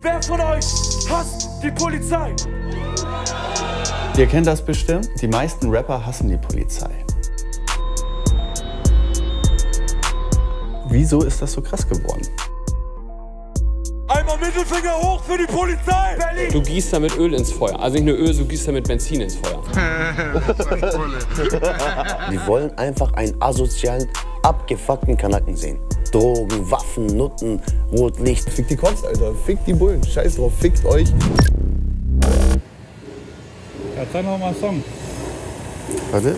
Wer von euch hasst die Polizei? Ihr kennt das bestimmt. Die meisten Rapper hassen die Polizei. Wieso ist das so krass geworden? Einmal Mittelfinger hoch für die Polizei! Berlin! Du gießt damit Öl ins Feuer. Also nicht nur Öl, du gießt damit Benzin ins Feuer. Die wollen einfach einen asozialen, abgefuckten Kanaken sehen. Drogen, Waffen, Nutten, Rotlicht. Fickt die Cops, Alter. Fickt die Bullen. Scheiß drauf. Fickt euch. Ja, zeig noch mal einen Song. Warte.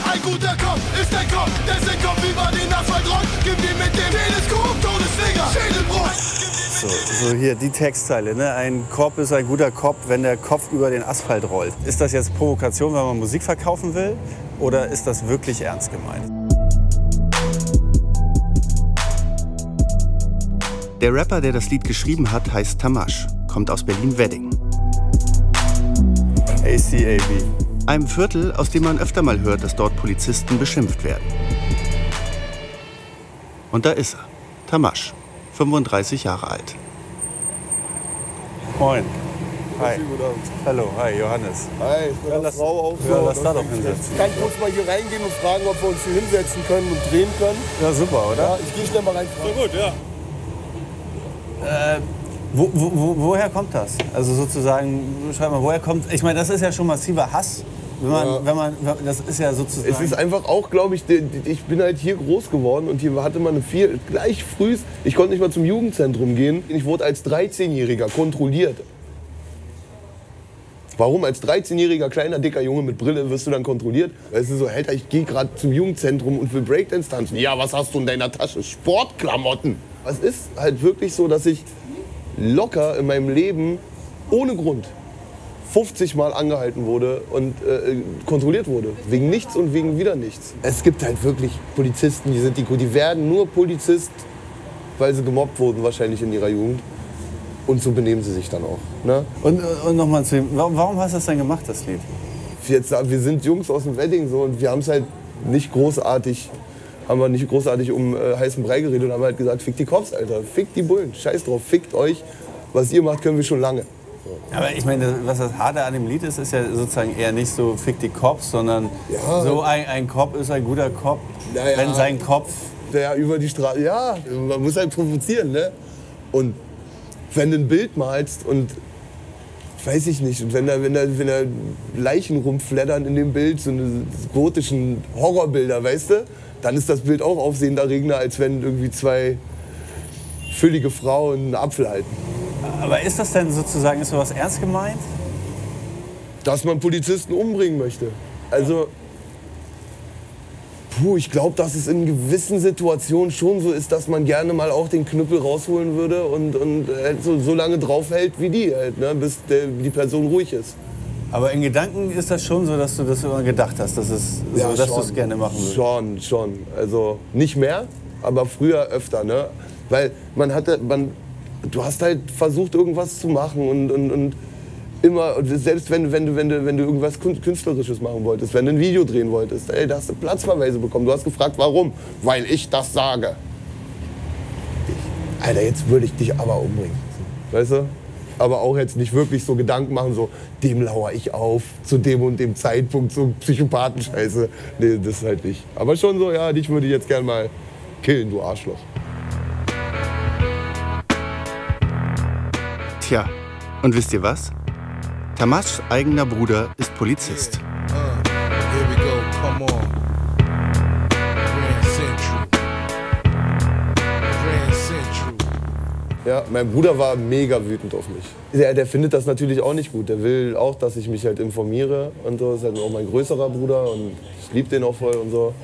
Ein guter Kopf ist ein Kopf, der sein Kopf über den Asphalt rollt. Gib ihm mit dem Teleskop, Todesfinger, Schädelbruch. So hier die Textzeile, ne? Ein Cop ist ein guter Cop, wenn der Kopf über den Asphalt rollt. Ist das jetzt Provokation, wenn man Musik verkaufen will? Oder ist das wirklich ernst gemeint? Der Rapper, der das Lied geschrieben hat, heißt Tamash, kommt aus Berlin-Wedding. ACAB. Einem Viertel, aus dem man öfter mal hört, dass dort Polizisten beschimpft werden. Und da ist er, Tamash, 35 Jahre alt. Moin. Hi. Guten Abend. Hallo, hi, Johannes. Hi, ich bin eine Frau auch so. Ja, lass da doch hinsetzen. Ich kann kurz mal hier reingehen und fragen, ob wir uns hier hinsetzen können und drehen können. Ja, super, oder? Ja, ich gehe schnell mal rein. So gut, ja. Woher kommt das? Also sozusagen, schreib mal, woher kommt, ich meine, das ist ja schon massiver Hass. Das ist ja sozusagen... Es ist einfach auch, glaube ich, ich bin halt hier groß geworden und hier hatte man gleich früh, ich konnte nicht mal zum Jugendzentrum gehen. Ich wurde als 13-Jähriger kontrolliert. Warum? Als 13-jähriger kleiner, dicker Junge mit Brille wirst du dann kontrolliert? Weißt du, so, Alter, ich gehe gerade zum Jugendzentrum und will Breakdance tanzen. Ja, was hast du in deiner Tasche? Sportklamotten. Es ist halt wirklich so, dass ich locker in meinem Leben ohne Grund 50 Mal angehalten wurde und kontrolliert wurde. Wegen nichts und wegen wieder nichts. Es gibt halt wirklich Polizisten, die werden nur Polizist, weil sie gemobbt wurden wahrscheinlich in ihrer Jugend. Und so benehmen sie sich dann auch. Ne? Und nochmal zu ihm, warum hast du das denn gemacht, das Lied? Wir sind Jungs aus dem Wedding so, und wir haben es halt nicht großartig um heißen Brei geredet und haben halt gesagt, fickt die Cops, Alter, fickt die Bullen, scheiß drauf, fickt euch. Was ihr macht, können wir schon lange. Aber ich meine, was das Harte an dem Lied ist, ist ja sozusagen eher nicht so fick die Cops, sondern ja, so ein Cop ist ein guter Cop, naja, wenn sein Kopf... Der über die Straße, ja, man muss halt provozieren, ne? Und wenn du ein Bild malst und, weiß ich nicht, und wenn da Leichen rumflattern in dem Bild, so eine gotischen Horrorbilder, weißt du, dann ist das Bild auch aufsehenerregender, als wenn irgendwie zwei füllige Frauen einen Apfel halten. Aber ist das denn sozusagen, ist sowas ernst gemeint? Dass man Polizisten umbringen möchte. Also, ich glaube, dass es in gewissen Situationen schon so ist, dass man gerne mal auch den Knüppel rausholen würde und so lange draufhält wie die halt, ne, bis die Person ruhig ist. Aber in Gedanken ist das schon so, dass du das immer gedacht hast, dass du es gerne machen würdest? Schon. Also nicht mehr, aber früher öfter, ne? Weil du hast halt versucht, irgendwas zu machen und immer, selbst wenn du irgendwas Künstlerisches machen wolltest, wenn du ein Video drehen wolltest, ey, da hast du Platzverweise bekommen. Du hast gefragt, warum? Weil ich das sage. Alter, jetzt würde ich dich aber umbringen. Weißt du? Aber auch jetzt nicht wirklich so Gedanken machen, so, dem lauere ich auf, zu dem und dem Zeitpunkt, so Psychopathenscheiße. Nee, das halt nicht. Aber schon so, ja, dich würde ich jetzt gern mal killen, du Arschloch. Tja, und wisst ihr was? Tamashs eigener Bruder ist Polizist. Here we go, come on. Grand Central. Ja, mein Bruder war mega wütend auf mich. Der findet das natürlich auch nicht gut. Der will auch, dass ich mich halt informiere und so. Ist halt auch mein größerer Bruder und ich liebe den auch voll und so.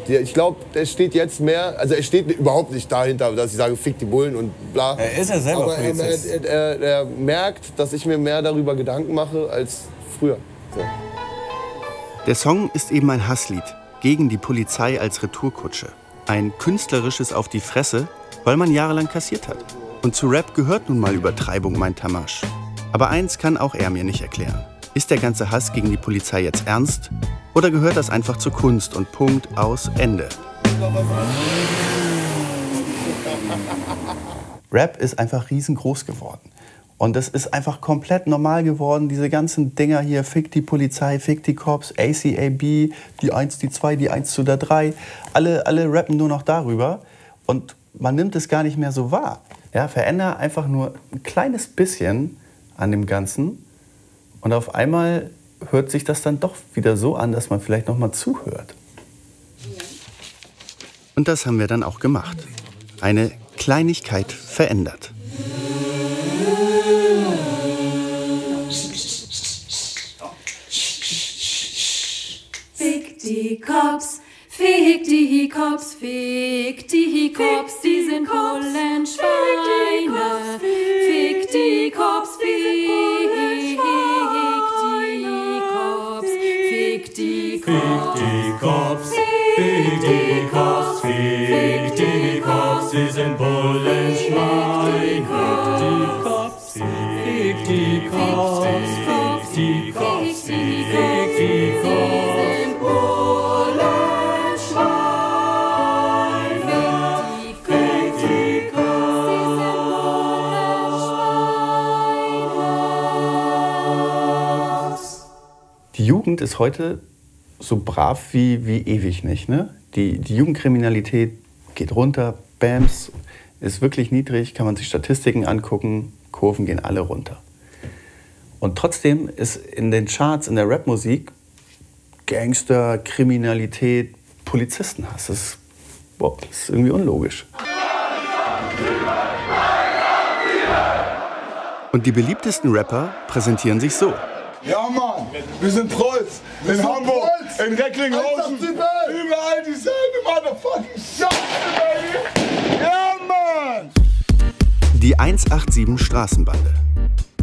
Ich glaube, der steht jetzt mehr, also er steht überhaupt nicht dahinter, dass ich sage, fick die Bullen und bla. Er ist ja selber aber Polizist. Er merkt, dass ich mir mehr darüber Gedanken mache als früher. So. Der Song ist eben ein Hasslied gegen die Polizei als Retourkutsche. Ein künstlerisches Auf die Fresse, weil man jahrelang kassiert hat. Und zu Rap gehört nun mal Übertreibung, meint Tamash. Aber eins kann auch er mir nicht erklären. Ist der ganze Hass gegen die Polizei jetzt ernst Oder gehört das einfach zur Kunst und Punkt, aus, Ende? Rap ist einfach riesengroß geworden. Und es ist einfach komplett normal geworden, diese ganzen Dinger hier, Fick die Polizei, Fick die Cops, ACAB, die 1, die 2, die 1 zu der 3. Alle rappen nur noch darüber und man nimmt es gar nicht mehr so wahr. Ja, verändere einfach nur ein kleines bisschen an dem Ganzen und auf einmal hört sich das dann doch wieder so an, dass man vielleicht noch mal zuhört. Und das haben wir dann auch gemacht. Eine Kleinigkeit verändert. Fick die Cops, fick die Cops, fick die Cops, die sind Bullenschweine. Fick die Cops, fick die Cops, fick die Cops, fick die Cops, fick die Cops, die sind Bullenschweine. Fick die Cops, fick die Cops, fick die Cops. Die Jugend ist heute so brav wie ewig nicht. Ne? Die Jugendkriminalität geht runter, Bams, ist wirklich niedrig, kann man sich Statistiken angucken, Kurven gehen alle runter. Und trotzdem ist in den Charts, in der Rapmusik, Gangster, Kriminalität, Polizistenhass. Das ist irgendwie unlogisch. Und die beliebtesten Rapper präsentieren sich so. Ja, Mann, wir sind Trolls. In Hamburg, in Recklinghausen, überall dieselbe motherfucking Scheiße, Baby. Ja, Mann! Die 187 Straßenbande.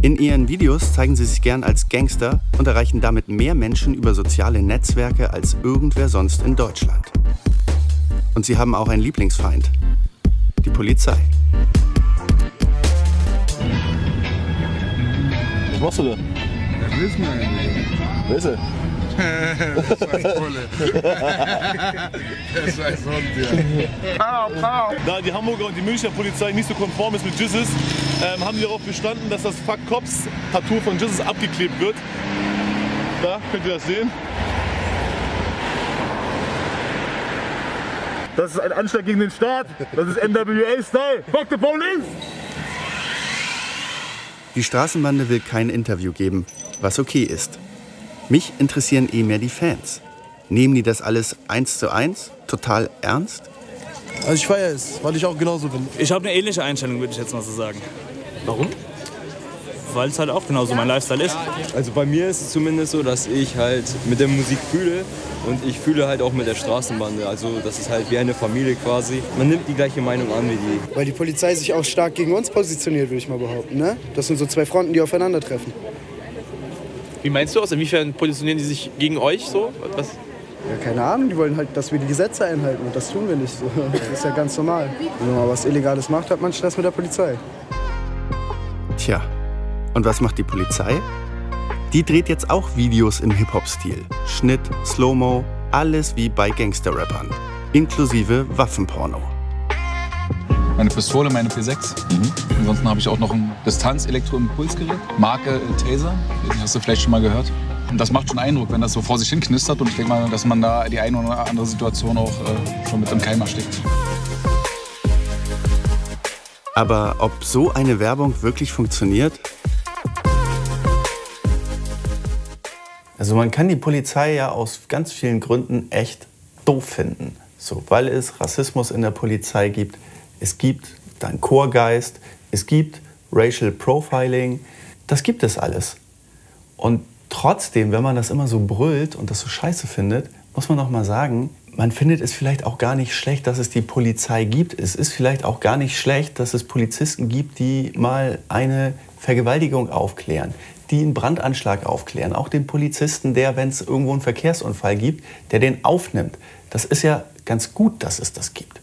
In ihren Videos zeigen sie sich gern als Gangster und erreichen damit mehr Menschen über soziale Netzwerke als irgendwer sonst in Deutschland. Und sie haben auch einen Lieblingsfeind: die Polizei. Was machst du da? Das wissen wir ja nicht. Wer ist er? Das weiß sonst ja. Da die Hamburger und die Münchner Polizei nicht so konform ist mit Jizzes, haben die darauf bestanden, dass das Fuck Cops Tattoo von Jizzes abgeklebt wird. Da könnt ihr das sehen. Das ist ein Anschlag gegen den Staat. Das ist NWA-Style. Fuck the police! Die Straßenbande will kein Interview geben, was okay ist. Mich interessieren eh mehr die Fans. Nehmen die das alles 1:1 total ernst? Also ich feiere es, weil ich auch genauso bin. Ich habe eine ähnliche Einstellung, würde ich jetzt mal so sagen. Warum? Weil es halt auch genauso mein Lifestyle ist. Also bei mir ist es zumindest so, dass ich halt mit der Musik fühle und ich fühle halt auch mit der Straßenbande. Also das ist halt wie eine Familie quasi. Man nimmt die gleiche Meinung an wie die. Weil die Polizei sich auch stark gegen uns positioniert, würde ich mal behaupten. Ne? Das sind so zwei Fronten, die aufeinandertreffen. Wie meinst du das? Inwiefern positionieren die sich gegen euch so? Was? Ja, keine Ahnung, die wollen halt, dass wir die Gesetze einhalten und das tun wir nicht. Das ist ja ganz normal. Wenn man was Illegales macht, hat man Stress mit der Polizei. Tja, und was macht die Polizei? Die dreht jetzt auch Videos im Hip-Hop-Stil. Schnitt, Slow-Mo, alles wie bei Gangster-Rappern. Inklusive Waffenporno. Meine Pistole, meine P6. Ansonsten habe ich auch noch ein Distanz-Elektro-Impulsgerät, Marke Taser. Den hast du vielleicht schon mal gehört. Und das macht schon Eindruck, wenn das so vor sich hin knistert. Und ich denke mal, dass man da die eine oder andere Situation auch schon mit im Keim erstickt. Aber ob so eine Werbung wirklich funktioniert? Also man kann die Polizei ja aus ganz vielen Gründen echt doof finden. So, weil es Rassismus in der Polizei gibt, es gibt dann Chorgeist, es gibt Racial Profiling, das gibt es alles. Und trotzdem, wenn man das immer so brüllt und das so scheiße findet, muss man noch mal sagen, man findet es vielleicht auch gar nicht schlecht, dass es die Polizei gibt. Es ist vielleicht auch gar nicht schlecht, dass es Polizisten gibt, die mal eine Vergewaltigung aufklären, die einen Brandanschlag aufklären. Auch den Polizisten, der, wenn es irgendwo einen Verkehrsunfall gibt, der den aufnimmt. Das ist ja ganz gut, dass es das gibt.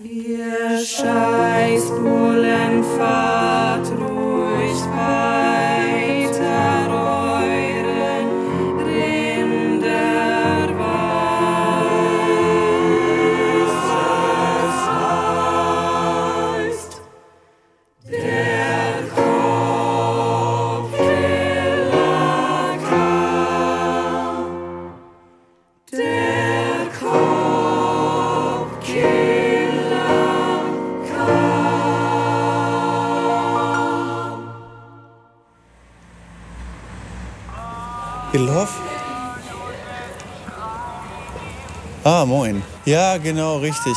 Ihr Scheißbullen, fahrt ruhig weiter euren Rinder Love? Ah, moin. Ja, genau, richtig,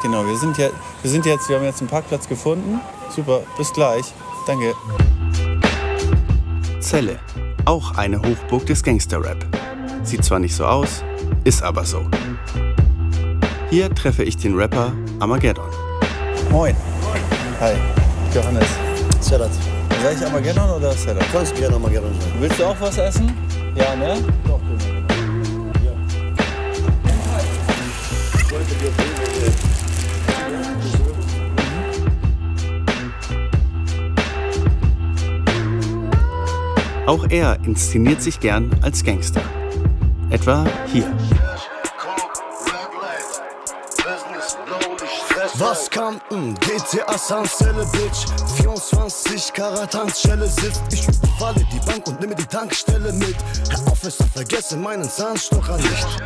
genau. Wir haben jetzt einen Parkplatz gefunden. Super, bis gleich. Danke. Celle, auch eine Hochburg des Gangster-Rap. Sieht zwar nicht so aus, ist aber so. Hier treffe ich den Rapper Armageddon. Moin. Hi, Johannes. Sedat. Sag ich Armageddon oder Sedat? Kannst du gerne Armageddon sagen. Willst du auch was essen? Ja, ne? Doch, Auch er inszeniert sich gern als Gangster. Etwa hier. Was kam? GTA Sunzelle, Bitch. 24 Karat Handschelle sitzt. Ich überfalle die Bank und nehme die Tankstelle mit. Herr Officer, vergesse meinen Zahnstocher nicht.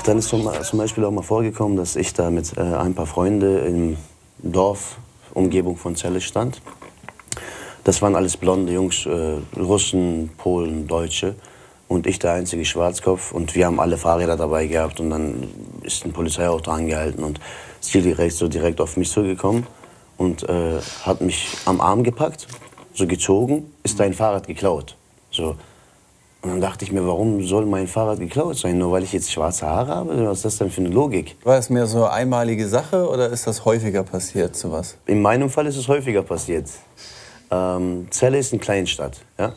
Dann ist zum Beispiel auch mal vorgekommen, dass ich da mit ein paar Freunden im Dorf, Umgebung von Celle stand. Das waren alles blonde Jungs, Russen, Polen, Deutsche. Und ich der einzige Schwarzkopf. Und wir haben alle Fahrräder dabei gehabt. Und dann ist ein Polizeiauto angehalten. Und ist hier direkt auf mich zugekommen. Und hat mich am Arm gepackt, so gezogen, ist dein Fahrrad geklaut. So. Und dann dachte ich mir, warum soll mein Fahrrad geklaut sein? Nur weil ich jetzt schwarze Haare habe? Was ist das denn für eine Logik? War es mehr so eine einmalige Sache oder ist das häufiger passiert, sowas? In meinem Fall ist es häufiger passiert. Celle ist eine Kleinstadt, ja?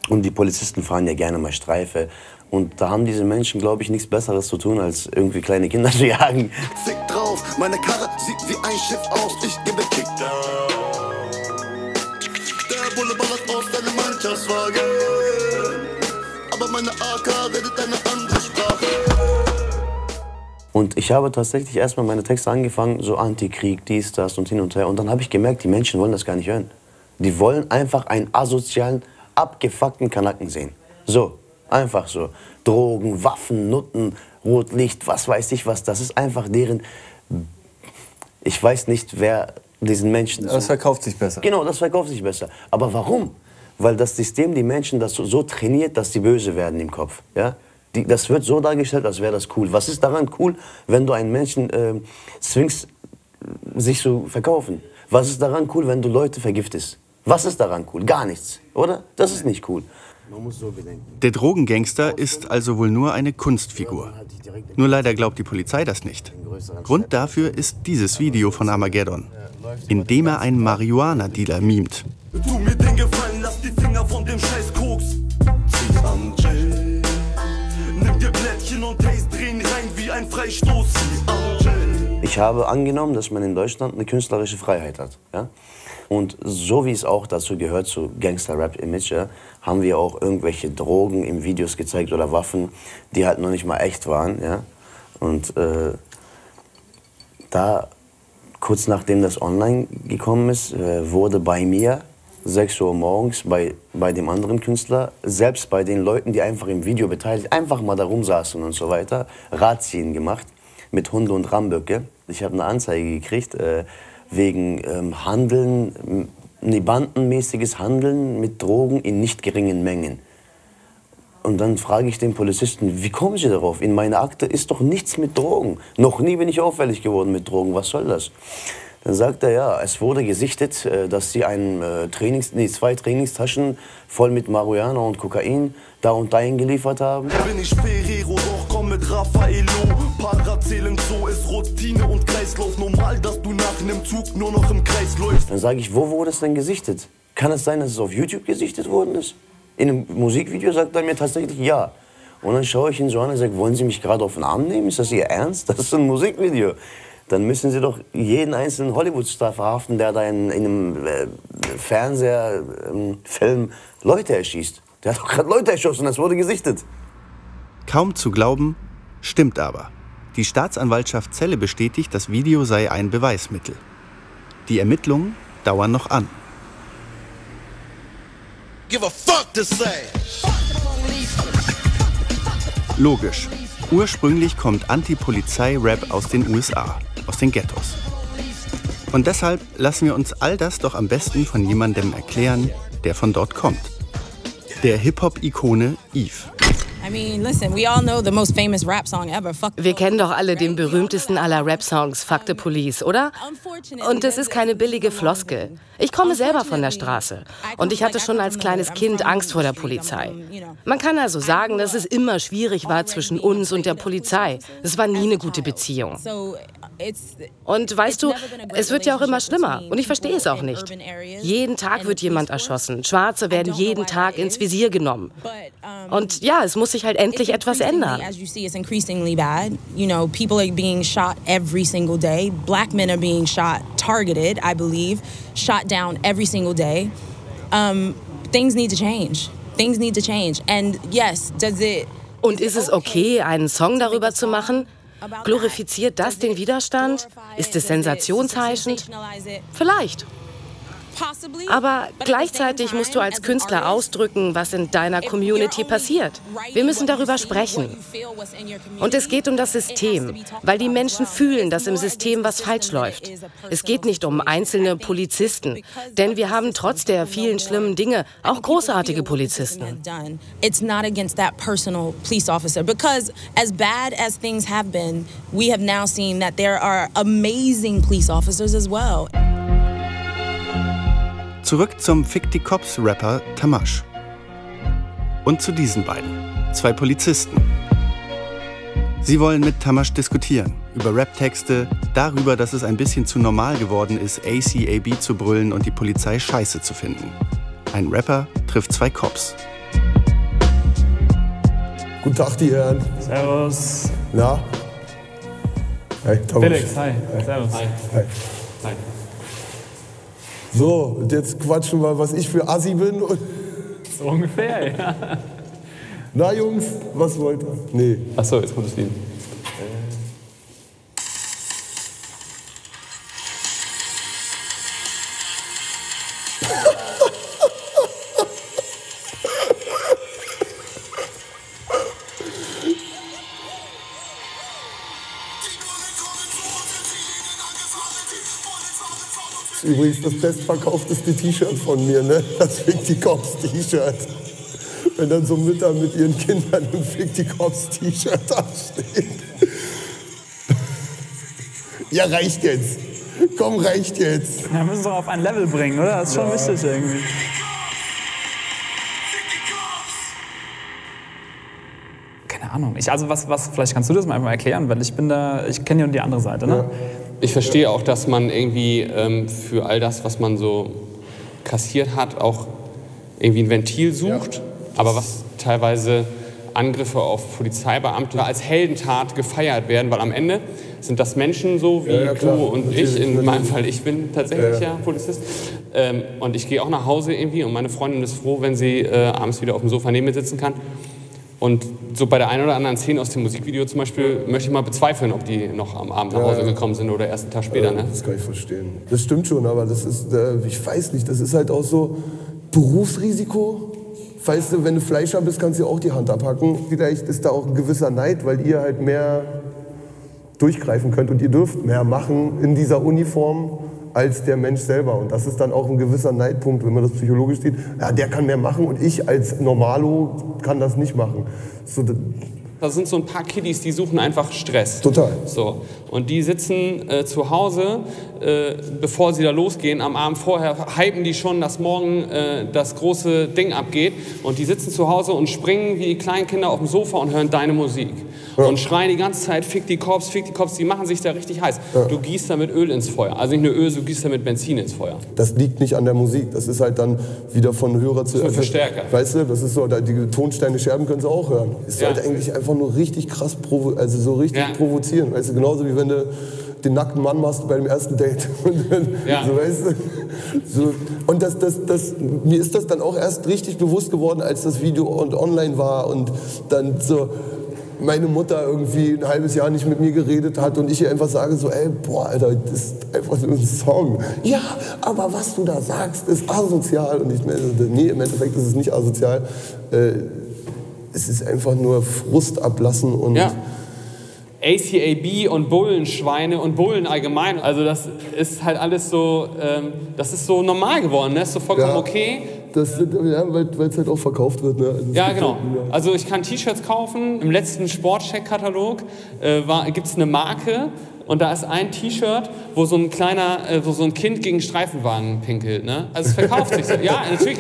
Und die Polizisten fahren ja gerne mal Streife. Und da haben diese Menschen, glaube ich, nichts Besseres zu tun, als irgendwie kleine Kinder zu jagen. Fick drauf, meine Karre sieht wie ein Schiff aus, ich gebe Kickdown. Der Bulle ballert aus deinem Mannschaftswagen. Aber meine AK redet eine andere Sprache. Und ich habe tatsächlich erstmal meine Texte angefangen, so Antikrieg, dies, das und hin und her. Und dann habe ich gemerkt, die Menschen wollen das gar nicht hören. Die wollen einfach einen asozialen, abgefuckten Kanaken sehen. So, einfach so. Drogen, Waffen, Nutten, Rotlicht, was weiß ich was. Das ist einfach deren... Ich weiß nicht, wer diesen Menschen... Das verkauft sich besser. Genau, das verkauft sich besser. Aber warum? Weil das System die Menschen das so trainiert, dass sie böse werden im Kopf. Ja? Das wird so dargestellt, als wäre das cool. Was ist daran cool, wenn du einen Menschen zwingst, sich zu verkaufen? Was ist daran cool, wenn du Leute vergiftest? Was ist daran cool? Gar nichts, oder? Das ist nicht cool. Man muss so bedenken. Der Drogengangster ist also wohl nur eine Kunstfigur. Nur leider glaubt die Polizei das nicht. Grund dafür ist dieses Video von Armageddon, in dem er einen Marihuana-Dealer mimt. Tu mir den Gefallen, lass die Finger von dem scheiß Koks. Zieh am Gel. Nimm dir Blättchen und Taste, drehen rein wie ein Freistoß. Zieh am Gel. Ich habe angenommen, dass man in Deutschland eine künstlerische Freiheit hat. Ja? Und so wie es auch dazu gehört, zu Gangster-Rap-Image, ja, haben wir auch irgendwelche Drogen in Videos gezeigt oder Waffen, die halt noch nicht mal echt waren. Ja? Und da, kurz nachdem das online gekommen ist, wurde bei mir 6 Uhr morgens bei dem anderen Künstler, selbst bei den Leuten, die einfach im Video beteiligt, einfach mal da rumsaßen und so weiter, Razzien gemacht mit Hunde und Ramböcke. Ich habe eine Anzeige gekriegt wegen Handeln, bandenmäßiges Handeln mit Drogen in nicht geringen Mengen. Und dann frage ich den Polizisten, wie kommen Sie darauf? In meiner Akte ist doch nichts mit Drogen. Noch nie bin ich auffällig geworden mit Drogen. Was soll das? Dann sagt er, ja, es wurde gesichtet, dass Sie 2 Trainingstaschen voll mit Marihuana und Kokain da und dahin geliefert haben. Bin ich Ferrero, doch komm mit Raffaello. Parazählen, so ist Routine und Kreislauf. Normal, dass du nach einem Zug nur noch im Kreis läufst. Dann sage ich, wo wurde es denn gesichtet? Kann es sein, dass es auf YouTube gesichtet worden ist? In einem Musikvideo sagt er mir tatsächlich ja. Und dann schaue ich ihn so an und sage, wollen Sie mich gerade auf den Arm nehmen? Ist das Ihr Ernst? Das ist ein Musikvideo. Dann müssen Sie doch jeden einzelnen Hollywood-Star verhaften, der da in einem Fernsehfilm Leute erschießt. Der hat doch gerade Leute erschossen, das wurde gesichtet. Kaum zu glauben, stimmt aber. Die Staatsanwaltschaft Celle bestätigt, das Video sei ein Beweismittel. Die Ermittlungen dauern noch an. Give a fuck to say. Logisch. Ursprünglich kommt Anti-Polizei-Rap aus den USA, aus den Ghettos. Und deshalb lassen wir uns all das doch am besten von jemandem erklären, der von dort kommt. der Hip-Hop-Ikone Eve. Wir kennen doch alle den berühmtesten aller Rap-Songs, Fuck the Police, oder? Und es ist keine billige Floskel. Ich komme selber von der Straße und ich hatte schon als kleines Kind Angst vor der Polizei. Man kann also sagen, dass es immer schwierig war zwischen uns und der Polizei. Es war nie eine gute Beziehung. Und weißt du, es wird ja auch immer schlimmer und ich verstehe es auch nicht. Jeden Tag wird jemand erschossen. Schwarze werden jeden Tag ins Visier genommen. Und ja, es muss sich halt endlich etwas ändern. People are being shot every single day. Black men are being shot, targeted, I believe, shot down every single day. Things need to change. Things need to change. And yes, does it... Und ist es okay, einen Song darüber zu machen? Glorifiziert das den Widerstand? Ist es sensationsheischend? Vielleicht. Aber gleichzeitig musst du als Künstler ausdrücken, was in deiner Community passiert. Wir müssen darüber sprechen. Und es geht um das System, weil die Menschen fühlen, dass im System was falsch läuft. Es geht nicht um einzelne Polizisten, denn wir haben trotz der vielen schlimmen Dinge auch großartige Polizisten. It's not against that personal police officer, because as bad as things have been, we have now seen that there are amazing police officers as well. Zurück zum Fick die Cops-Rapper Tamash. Und zu diesen beiden, 2 Polizisten. Sie wollen mit Tamash diskutieren, über Rap-Texte, darüber, dass es ein bisschen zu normal geworden ist, ACAB zu brüllen und die Polizei scheiße zu finden. Ein Rapper trifft 2 Cops. Guten Tag, die Herren. Servus. Na? Hi, Tamash. Felix, hi. Servus. Hi. Hi. So, und jetzt quatschen wir, was ich für Assi bin. Und so ungefähr, ja. Na Jungs, was wollt ihr? Nee. Achso, jetzt kommt das Lied. Übrigens das bestverkaufteste T-Shirt von mir, ne? Das Fick die Cops T-Shirt. Wenn dann so Mütter mit ihren Kindern im Fick die Cops T-Shirt dastehen. Ja, reicht jetzt. Komm, reicht jetzt. Ja, müssen wir auf ein Level bringen, oder? Das ist schon wichtig irgendwie. Keine Ahnung. Vielleicht kannst du das mal einfach erklären, weil ich kenne ja die andere Seite, ne? Ja. Ich verstehe auch, dass man irgendwie für all das, was man so kassiert hat, auch irgendwie ein Ventil sucht. Ja. Aber was teilweise Angriffe auf Polizeibeamte als Heldentat gefeiert werden, weil am Ende sind das Menschen so wie du und natürlich, ich. In meinem Fall, ich bin tatsächlich Polizist. Und ich gehe auch nach Hause irgendwie und meine Freundin ist froh, wenn sie abends wieder auf dem Sofa neben mir sitzen kann. Und so bei der einen oder anderen Szene aus dem Musikvideo zum Beispiel möchte ich mal bezweifeln, ob die noch am Abend nach Hause gekommen sind oder erst einen Tag später. Ne? Das kann ich verstehen. Das stimmt schon, aber das ist, ich weiß nicht, das ist halt auch so Berufsrisiko. Weißt du, wenn du Fleischer bist, kannst du auch die Hand abhacken. Vielleicht ist da auch ein gewisser Neid, weil ihr halt mehr durchgreifen könnt und ihr dürft mehr machen in dieser Uniform als der Mensch selber. Und das ist dann auch ein gewisser Neidpunkt, wenn man das psychologisch sieht. Ja, der kann mehr machen und ich als Normalo kann das nicht machen. So, das sind so ein paar Kiddies, die suchen einfach Stress. Total. So. Und die sitzen zu Hause, bevor sie da losgehen, am Abend vorher hypen die schon, dass morgen das große Ding abgeht. Und die sitzen zu Hause und springen wie die kleinen Kinder auf dem Sofa und hören deine Musik. Ja. Und schreien die ganze Zeit, fick die Cops, die machen sich da richtig heiß. Ja. Du gießt damit Öl ins Feuer. Also nicht nur Öl, du gießt damit Benzin ins Feuer. Das liegt nicht an der Musik, das ist halt dann wieder von Hörer zu... Das ist ein Verstärker. Weißt du, das ist so, die Tonsteine Scherben können sie auch hören. Ist halt eigentlich einfach nur richtig krass, provozieren. Weißt du, genauso wie wenn du den nackten Mann machst bei dem ersten Date. So, weißt du? So. Und mir ist das dann auch erst richtig bewusst geworden, als das Video online war und dann so meine Mutter irgendwie ein halbes Jahr nicht mit mir geredet hat und ich ihr einfach sage so, ey, boah, Alter, das ist einfach nur ein Song. Ja, aber was du da sagst, ist asozial. Und ich meine, nee, im Endeffekt ist es nicht asozial. Es ist einfach nur Frust ablassen und... Ja. ACAB und Bullenschweine und Bullen allgemein, also das ist halt alles so, das ist so normal geworden, ne? Ist so vollkommen okay, Ja, weil es halt auch verkauft wird. Ne? Also ja, genau. Also ich kann T-Shirts kaufen. Im letzten Sportcheck-Katalog gibt es eine Marke und da ist ein T-Shirt, wo so ein Kind gegen Streifenwagen pinkelt. Ne? Also es verkauft sich so. Ja, natürlich.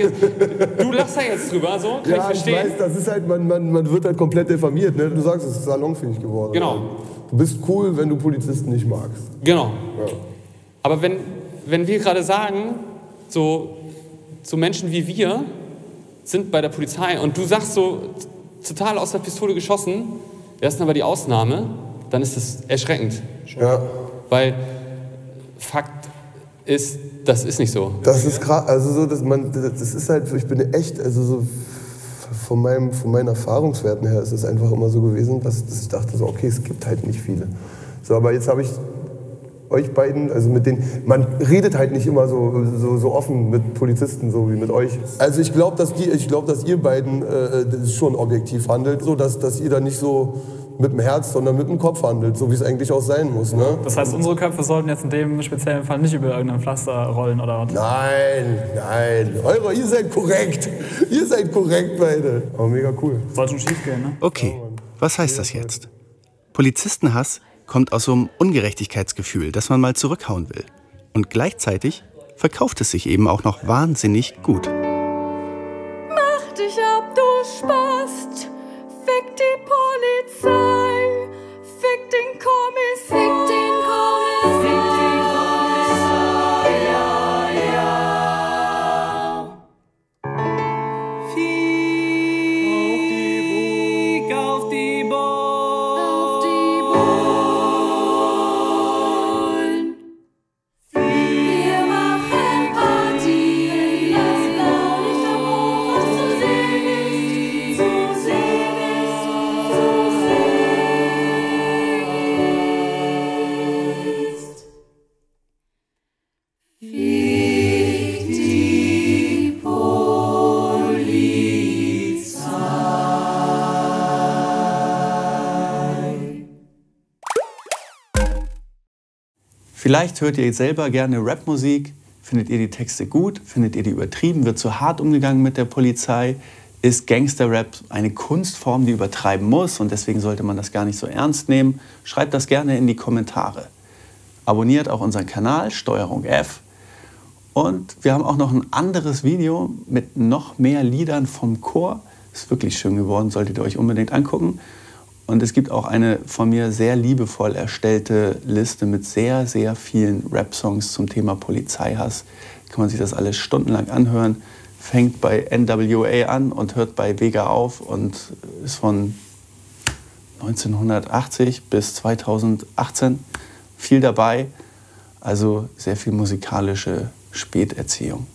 Du lachst da jetzt drüber, so kann ich verstehen. Ich weiß, das ist halt, man wird halt komplett diffamiert. Ne? Du sagst, es ist salonfähig geworden. Genau. Du bist cool, wenn du Polizisten nicht magst. Genau. Ja. Aber wenn wir gerade sagen, so Menschen wie wir sind bei der Polizei und du sagst so total aus der Pistole geschossen, das ist aber die Ausnahme, dann ist das erschreckend. Ja. Weil Fakt ist, das ist nicht so. Das ist krass, also so, das ist halt, ich bin echt, also so von meinen Erfahrungswerten her ist es einfach immer so gewesen, dass ich dachte so, okay, es gibt halt nicht viele. So, aber jetzt habe ich euch beiden, also mit denen, man redet halt nicht immer so offen mit Polizisten, so wie mit euch. Also ich glaube, dass ihr beiden schon objektiv handelt, so dass ihr da nicht so mit dem Herz, sondern mit dem Kopf handelt, so wie es eigentlich auch sein muss. Ne? Das heißt, unsere Köpfe sollten jetzt in dem speziellen Fall nicht über irgendein Pflaster rollen, oder? Nein. Ihr seid korrekt. Ihr seid korrekt, beide. Aber mega cool. Soll schon schief gehen, ne? Okay, was heißt das jetzt? Polizistenhass kommt aus so einem Ungerechtigkeitsgefühl, das man mal zurückhauen will. Und gleichzeitig verkauft es sich eben auch noch wahnsinnig gut. Mach dich ab, du Spast. Fick die Polizei. Fick den Kommissar. Fick den Kommissar. Fick den Kommissar. Ja, ja. Fick auf die Bullen. Wir machen Party. Das Blaulicht am Hoch, was zu sehen ist. Zu sehen ist. Zu sehen ist. Fick die Polizei. Vielleicht hört ihr selber gerne Rapmusik. Findet ihr die Texte gut? Findet ihr die übertrieben? Wird zu hart umgegangen mit der Polizei? Ist Gangster-Rap eine Kunstform, die übertreiben muss und deswegen sollte man das gar nicht so ernst nehmen? Schreibt das gerne in die Kommentare. Abonniert auch unseren Kanal, Steuerung F. Und wir haben auch noch ein anderes Video mit noch mehr Liedern vom Chor. Ist wirklich schön geworden, solltet ihr euch unbedingt angucken. Und es gibt auch eine von mir sehr liebevoll erstellte Liste mit sehr, sehr vielen Rap-Songs zum Thema Polizeihass. Kann man sich das alles stundenlang anhören. Fängt bei NWA an und hört bei Vega auf und ist von 1980 bis 2018 viel dabei. Also sehr viel musikalische Späterziehung.